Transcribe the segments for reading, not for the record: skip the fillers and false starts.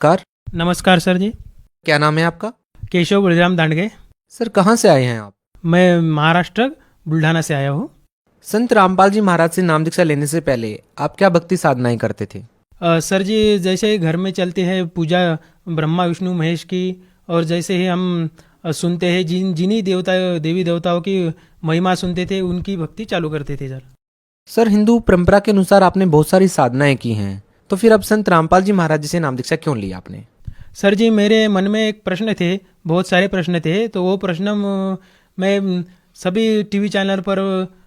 Car. नमस्कार sir जी। क्या नाम है आपका? केशव बलराम दांडगे। सर कहाँ से आए हैं आप? मैं महाराष्ट्र बुल्ढाना से आया हूँ। संत रामपाल जी महाराज से नाम दीक्षा लेने से पहले आप क्या भक्ति साधनाएं करते थे? सर जी, जैसे घर में चलती है पूजा ब्रह्मा विष्णु महेश की, और जैसे ही हम सुनते हैं जिन्हीं देवी देवताओं की महिमा सुनते थे, उनकी भक्ति चालू करते थे सर। सर हिंदू परंपरा के अनुसार आपने बहुत सारी साधनाएं की हैं, तो फिर अब संत रामपाल जी महाराज जी से नाम दीक्षा क्यों ली आपने? सर जी, मेरे मन में एक प्रश्न थे, बहुत सारे प्रश्न थे, तो वो प्रश्न मैं सभी टीवी चैनल पर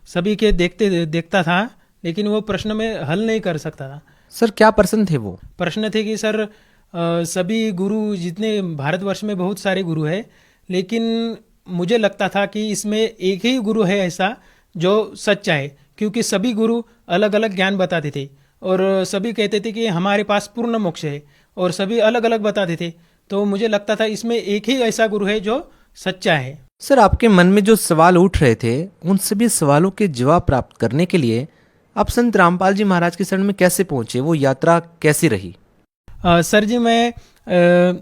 सभी के देखता था, लेकिन वो प्रश्न मैं हल नहीं कर सकता था। सर क्या प्रश्न थे वो? प्रश्न थे कि सर, सभी गुरु जितने भारतवर्ष में बहुत सारे गुरु हैं, लेकिन मुझे लगता था कि इसमें एक ही गुरु है ऐसा जो सच्चा है, क्योंकि सभी गुरु अलग अलग ज्ञान बताते थे और सभी कहते थे कि हमारे पास पूर्ण मोक्ष है, और सभी अलग अलग बताते थे। तो मुझे लगता था इसमें एक ही ऐसा गुरु है जो सच्चा है। सर आपके मन में जो सवाल उठ रहे थे उन सभी सवालों के जवाब प्राप्त करने के लिए आप संत रामपाल जी महाराज के शरण में कैसे पहुंचे? वो यात्रा कैसी रही? सर जी, मैं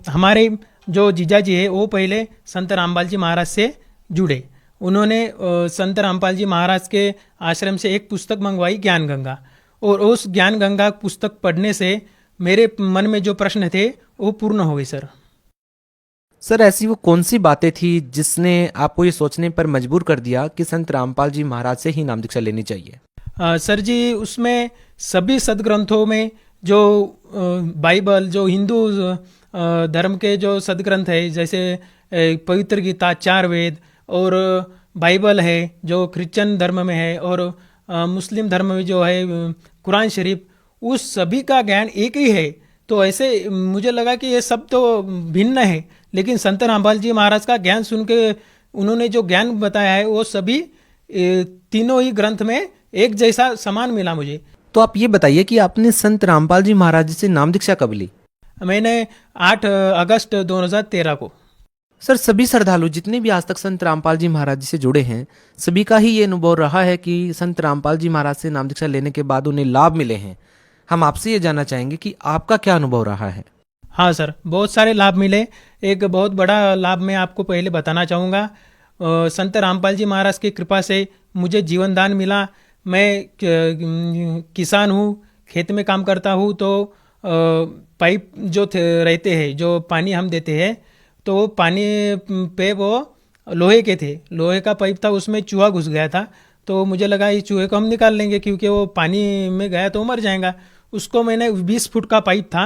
हमारे जो जीजा जी है वो पहले संत रामपाल जी महाराज से जुड़े। उन्होंने संत रामपाल जी महाराज के आश्रम से एक पुस्तक मंगवाई, ज्ञान गंगा, और उस ज्ञान गंगा पुस्तक पढ़ने से मेरे मन में जो प्रश्न थे वो पूर्ण हो गए सर। सर ऐसी वो कौन सी बातें थी जिसने आपको ये सोचने पर मजबूर कर दिया कि संत रामपाल जी महाराज से ही नाम दीक्षा लेनी चाहिए? सर जी, उसमें सभी सदग्रंथों में जो बाइबल, जो हिंदू धर्म के जो सदग्रंथ है, जैसे पवित्र गीता, चार वेद, और बाइबल है जो क्रिश्चियन धर्म में है, और मुस्लिम धर्म में जो है कुरान शरीफ, उस सभी का ज्ञान एक ही है। तो ऐसे मुझे लगा कि ये सब तो भिन्न है, लेकिन संत रामपाल जी महाराज का ज्ञान सुन के उन्होंने जो ज्ञान बताया है वो सभी तीनों ही ग्रंथ में एक जैसा समान मिला मुझे। तो आप ये बताइए कि आपने संत रामपाल जी महाराज जी से नाम दीक्षा कब ली? मैंने 8 अगस्त 2013 को। सर सभी श्रद्धालु जितने भी आज तक संत रामपाल जी महाराज जी से जुड़े हैं, सभी का ही ये अनुभव रहा है कि संत रामपाल जी महाराज से नाम दीक्षा लेने के बाद उन्हें लाभ मिले हैं। हम आपसे ये जानना चाहेंगे कि आपका क्या अनुभव रहा है? हाँ सर, बहुत सारे लाभ मिले। एक बहुत बड़ा लाभ मैं आपको पहले बताना चाहूँगा। संत रामपाल जी महाराज की कृपा से मुझे जीवन दान मिला। मैं किसान हूँ, खेत में काम करता हूँ, तो पाइप जो रहते हैं, जो पानी हम देते हैं, तो वो पानी पे वो लोहे के थे, लोहे का पाइप था, उसमें चूहा घुस गया था। तो मुझे लगा इस चूहे को हम निकाल लेंगे, क्योंकि वो पानी में गया तो मर जाएगा। उसको मैंने 20 फुट का पाइप था,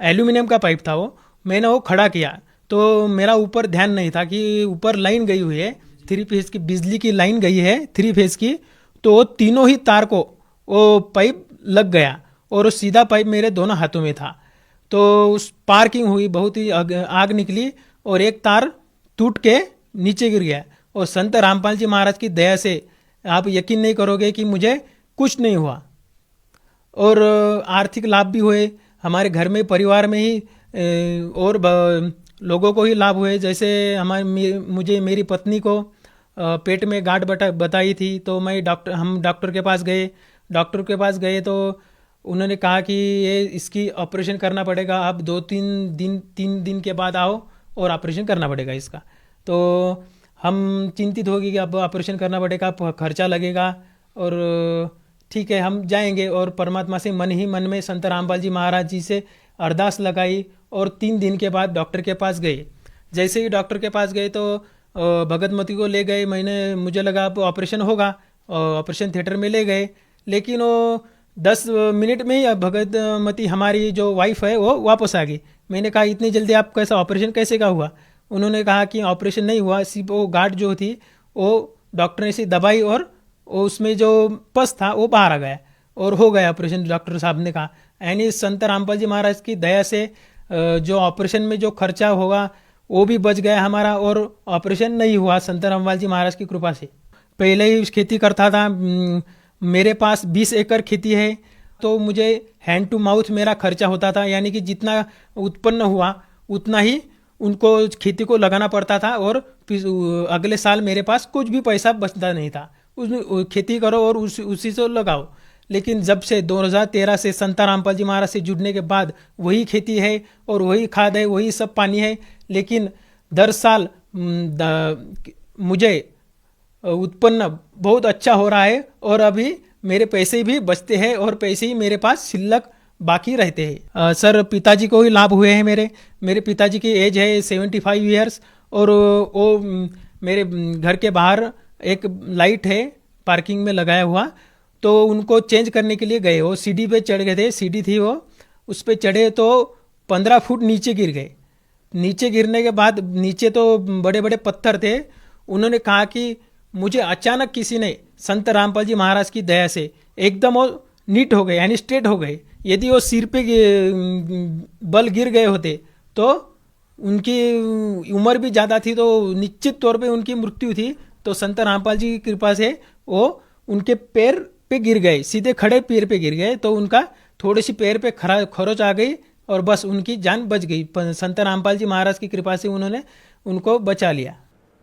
एल्यूमिनियम का पाइप था वो, मैंने वो खड़ा किया। तो मेरा ऊपर ध्यान नहीं था कि ऊपर लाइन गई हुई है, 3 फेज की बिजली की लाइन गई है, 3 फेज की। तो वो तीनों ही तार को वो पाइप लग गया, और वो सीधा पाइप मेरे दोनों हाथों में था। तो उस पार्किंग हुई, बहुत ही आग निकली, और एक तार टूट के नीचे गिर गया। और संत रामपाल जी महाराज की दया से आप यकीन नहीं करोगे कि मुझे कुछ नहीं हुआ, और आर्थिक लाभ भी हुए हमारे घर में, परिवार में ही, और लोगों को ही लाभ हुए। जैसे मुझे मेरी पत्नी को पेट में गांठ बताई थी, तो हम डॉक्टर के पास गए। डॉक्टर के पास गए तो उन्होंने कहा कि ये इसकी ऑपरेशन करना पड़ेगा, आप 3 दिन के बाद आओ और ऑपरेशन करना पड़ेगा इसका। तो हम चिंतित हो गए कि अब ऑपरेशन करना पड़ेगा, खर्चा लगेगा, और ठीक है हम जाएंगे। और परमात्मा से मन ही मन में संत रामपाल जी महाराज जी से अरदास लगाई, और 3 दिन के बाद डॉक्टर के पास गए। जैसे ही डॉक्टर के पास गए तो भगतमती को ले गए। मुझे लगा अब ऑपरेशन होगा, ऑपरेशन थिएटर में ले गए, लेकिन वो 10 मिनट में ही भगतमती हमारी जो वाइफ है वो वापस आ गई। मैंने कहा इतनी जल्दी आप कैसा ऑपरेशन कैसे का हुआ? उन्होंने कहा कि ऑपरेशन नहीं हुआ, सिर्फ वो गांठ जो थी वो डॉक्टर ने से दबाई, और उसमें जो पस था वो बाहर आ गया, और हो गया ऑपरेशन, डॉक्टर साहब ने कहा। यानी संत रामपाल जी महाराज की दया से जो ऑपरेशन में जो खर्चा होगा वो भी बच गया हमारा, और ऑपरेशन नहीं हुआ संत रामपाल जी महाराज की कृपा से। पहले ही खेती करता था, मेरे पास 20 एकड़ खेती है, तो मुझे हैंड टू माउथ मेरा खर्चा होता था, यानी कि जितना उत्पन्न हुआ उतना ही उनको खेती को लगाना पड़ता था, और अगले साल मेरे पास कुछ भी पैसा बचता नहीं था। उस खेती करो और उसी से लगाओ। लेकिन जब से 2013 से संत रामपाल जी महाराज से जुड़ने के बाद वही खेती है और वही खाद है, वही सब पानी है, लेकिन दर साल मुझे उत्पन्न बहुत अच्छा हो रहा है और अभी मेरे पैसे भी बचते हैं और पैसे ही मेरे पास शिल्लक बाकी रहते हैं। सर, पिताजी को ही लाभ हुए हैं। मेरे पिताजी की एज है 75 ईयर्स और वो मेरे घर के बाहर एक लाइट है पार्किंग में लगाया हुआ, तो उनको चेंज करने के लिए गए। वो सीढ़ी पे चढ़ गए थे, सीढ़ी थी वो, उस पर चढ़े तो 15 फुट नीचे गिर गए। नीचे गिरने के बाद नीचे तो बड़े बड़े पत्थर थे। उन्होंने कहा कि मुझे अचानक किसी ने संत रामपाल जी महाराज की दया से एकदम वो नीट हो गए, यानी स्ट्रेट हो गए। यदि वो सिर पे बल गिर गए होते तो उनकी उम्र भी ज़्यादा थी, तो निश्चित तौर पे उनकी मृत्यु थी। तो संत रामपाल जी की कृपा से वो उनके पैर पे गिर गए, सीधे खड़े पैर पे गिर गए, तो उनका थोड़ी सी पैर पे खरोच आ गई और बस उनकी जान बच गई। संत रामपाल जी महाराज की कृपा से उन्होंने उनको बचा लिया।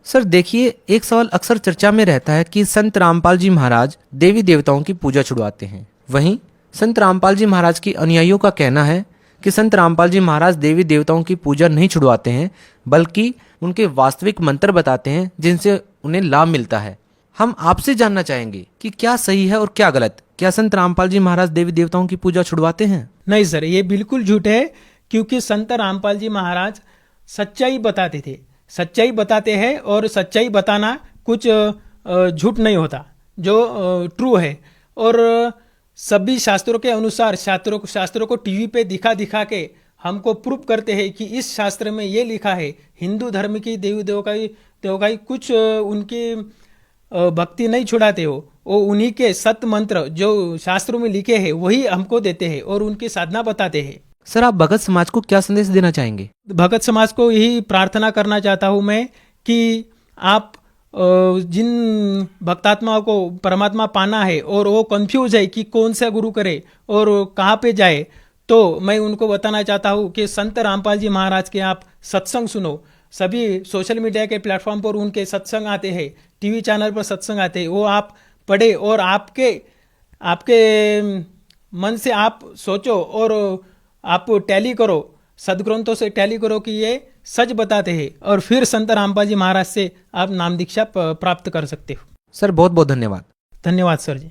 सर देखिए, एक सवाल अक्सर चर्चा में रहता है कि संत रामपाल जी महाराज देवी देवताओं की पूजा छुड़वाते हैं। वहीं संत रामपाल जी महाराज के अनुयायियों का कहना है कि संत रामपाल जी महाराज देवी देवताओं की पूजा नहीं छुड़वाते हैं, बल्कि उनके वास्तविक मंत्र बताते हैं जिनसे उन्हें लाभ मिलता है। हम आपसे जानना चाहेंगे कि क्या सही है और क्या गलत। क्या संत रामपाल जी महाराज देवी देवताओं की पूजा छुड़वाते हैं? नहीं सर, ये बिल्कुल झूठ है, क्योंकि संत रामपाल जी महाराज सच्चाई बताते थे, सच्चाई बताते हैं, और सच्चाई बताना कुछ झूठ नहीं होता, जो ट्रू है। और सभी शास्त्रों के अनुसार शास्त्रों को टीवी पे दिखा दिखा के हमको प्रूव करते हैं कि इस शास्त्र में ये लिखा है। हिंदू धर्म की देवी देवकाई कुछ उनकी भक्ति नहीं छुड़ाते हो, वो उन्हीं के सत मंत्र जो शास्त्रों में लिखे हैं वही हमको देते हैं और उनकी साधना बताते हैं। सर, आप भगत समाज को क्या संदेश देना चाहेंगे? भगत समाज को यही प्रार्थना करना चाहता हूँ मैं कि आप जिन भक्तात्माओं को परमात्मा पाना है और वो कंफ्यूज है कि कौन सा गुरु करे और कहाँ पे जाए, तो मैं उनको बताना चाहता हूँ कि संत रामपाल जी महाराज के आप सत्संग सुनो। सभी सोशल मीडिया के प्लेटफॉर्म पर उनके सत्संग आते हैं, टीवी चैनल पर सत्संग आते हैं, वो आप पढ़े और आपके मन से आप सोचो और आप टैली करो, सदग्रंथों से टैली करो कि ये सच बताते हैं, और फिर संत रामपाल जी महाराज से आप नाम दीक्षा प्राप्त कर सकते हो। सर, बहुत बहुत धन्यवाद। धन्यवाद सर जी।